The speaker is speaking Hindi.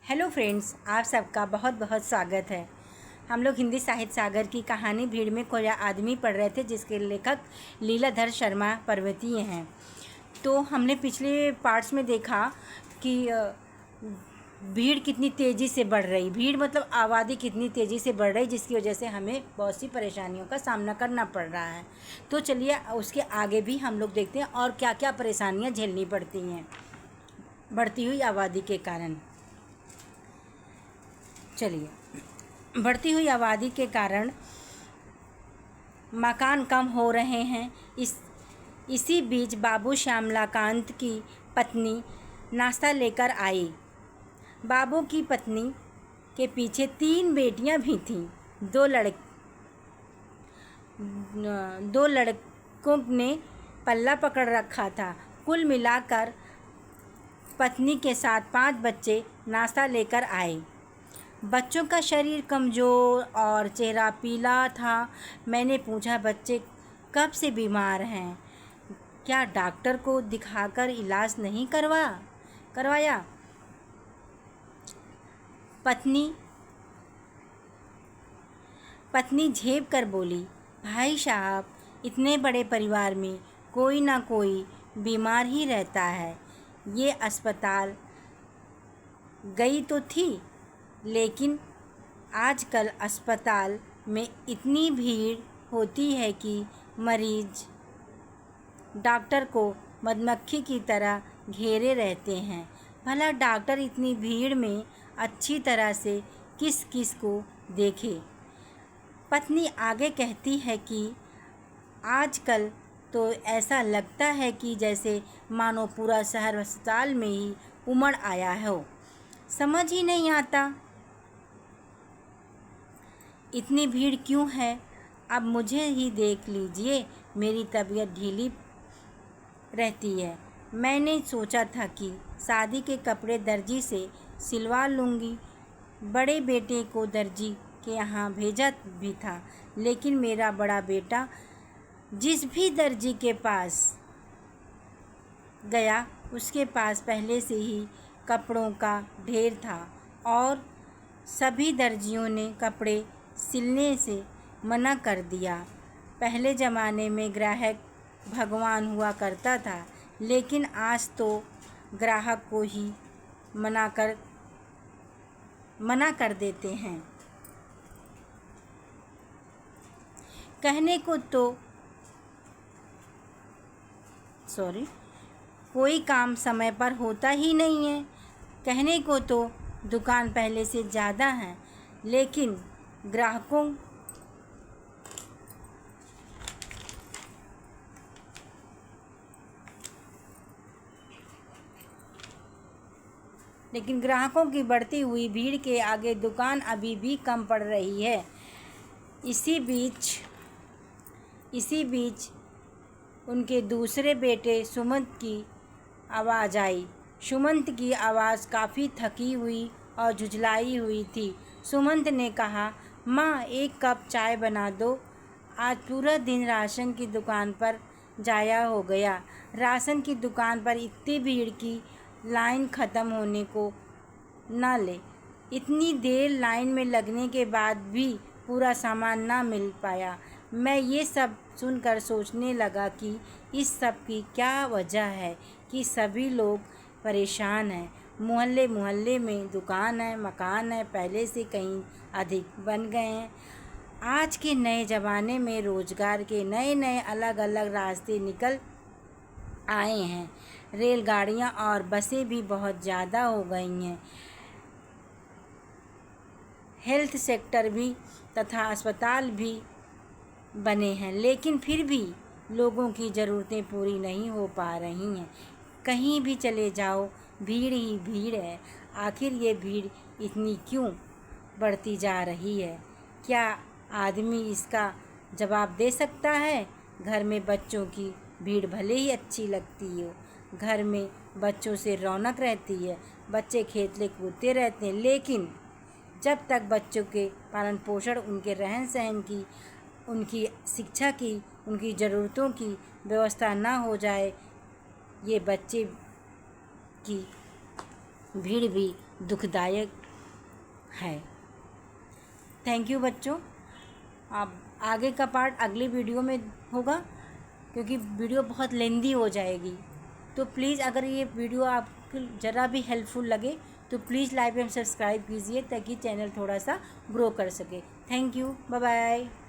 हेलो फ्रेंड्स, आप सबका बहुत बहुत स्वागत है। हम लोग हिंदी साहित्य सागर की कहानी भीड़ में कोई आदमी पढ़ रहे थे, जिसके लेखक लीलाधर शर्मा पर्वतीय हैं। तो हमने पिछले पार्ट्स में देखा कि भीड़ कितनी तेज़ी से बढ़ रही, भीड़ मतलब आबादी कितनी तेज़ी से बढ़ रही, जिसकी वजह से हमें बहुत सी परेशानियों का सामना करना पड़ रहा है। तो चलिए उसके आगे भी हम लोग देखते हैं और क्या क्या परेशानियाँ झेलनी पड़ती हैं बढ़ती हुई आबादी के कारण। चलिए, बढ़ती हुई आबादी के कारण मकान कम हो रहे हैं। इसी बीच बाबू श्यामलाकांत की पत्नी नाश्ता लेकर आई। बाबू की पत्नी के पीछे 3 बेटियां भी थीं। दो लड़कों ने पल्ला पकड़ रखा था। कुल मिलाकर पत्नी के साथ 5 बच्चे नाश्ता लेकर आए। बच्चों का शरीर कमज़ोर और चेहरा पीला था। मैंने पूछा, बच्चे कब से बीमार हैं? क्या डॉक्टर को दिखाकर इलाज नहीं करवाया? पत्नी झेप कर बोली, भाई साहब, इतने बड़े परिवार में कोई ना कोई बीमार ही रहता है। ये अस्पताल गई तो थी, लेकिन आजकल अस्पताल में इतनी भीड़ होती है कि मरीज डॉक्टर को मधुमक्खी की तरह घेरे रहते हैं। भला डॉक्टर इतनी भीड़ में अच्छी तरह से किस किस को देखे? पत्नी आगे कहती है कि आजकल तो ऐसा लगता है कि जैसे मानो पूरा शहर अस्पताल में ही उमड़ आया हो। समझ ही नहीं आता इतनी भीड़ क्यों है। अब मुझे ही देख लीजिए, मेरी तबीयत ढीली रहती है। मैंने सोचा था कि शादी के कपड़े दर्जी से सिलवा लूँगी। बड़े बेटे को दर्जी के यहाँ भेजा भी था, लेकिन मेरा बड़ा बेटा जिस भी दर्जी के पास गया, उसके पास पहले से ही कपड़ों का ढेर था और सभी दर्जियों ने कपड़े सिलने से मना कर दिया। पहले ज़माने में ग्राहक भगवान हुआ करता था, लेकिन आज तो ग्राहक को ही मना कर देते हैं। कोई काम समय पर होता ही नहीं है। कहने को तो दुकान पहले से ज़्यादा है, लेकिन ग्राहकों की बढ़ती हुई भीड़ के आगे दुकान अभी भी कम पड़ रही है। इसी बीच उनके दूसरे बेटे सुमंत की आवाज़ आई। सुमंत की आवाज़ काफ़ी थकी हुई और झुंझलाई हुई थी। सुमंत ने कहा, माँ, 1 कप चाय बना दो। आज पूरा दिन राशन की दुकान पर जाया हो गया। राशन की दुकान पर इतनी भीड़ की लाइन ख़त्म होने को ना ले। इतनी देर लाइन में लगने के बाद भी पूरा सामान ना मिल पाया। मैं ये सब सुनकर सोचने लगा कि इस सब की क्या वजह है कि सभी लोग परेशान हैं। मोहल्ले मोहल्ले में दुकान है, मकान है, पहले से कहीं अधिक बन गए हैं। आज के नए ज़माने में रोज़गार के नए नए अलग अलग रास्ते निकल आए हैं। रेलगाड़ियाँ और बसें भी बहुत ज़्यादा हो गई हैं। हेल्थ सेक्टर भी तथा अस्पताल भी बने हैं, लेकिन फिर भी लोगों की ज़रूरतें पूरी नहीं हो पा रही हैं। कहीं भी चले जाओ, भीड़ ही भीड़ है। आखिर ये भीड़ इतनी क्यों बढ़ती जा रही है? क्या आदमी इसका जवाब दे सकता है? घर में बच्चों की भीड़ भले ही अच्छी लगती हो, घर में बच्चों से रौनक रहती है, बच्चे खेलते कूदते रहते हैं, लेकिन जब तक बच्चों के पालन पोषण, उनके रहन सहन की, उनकी शिक्षा की, उनकी ज़रूरतों की व्यवस्था ना हो जाए, ये बच्चे की भीड़ भी दुखदायक है। थैंक यू बच्चों। अब आगे का पार्ट अगली वीडियो में होगा, क्योंकि वीडियो बहुत लेंदी हो जाएगी। तो प्लीज़ अगर ये वीडियो आपको ज़रा भी हेल्पफुल लगे तो प्लीज़ लाइक एंड सब्सक्राइब कीजिए, ताकि चैनल थोड़ा सा ग्रो कर सके। Thank you, bye bye.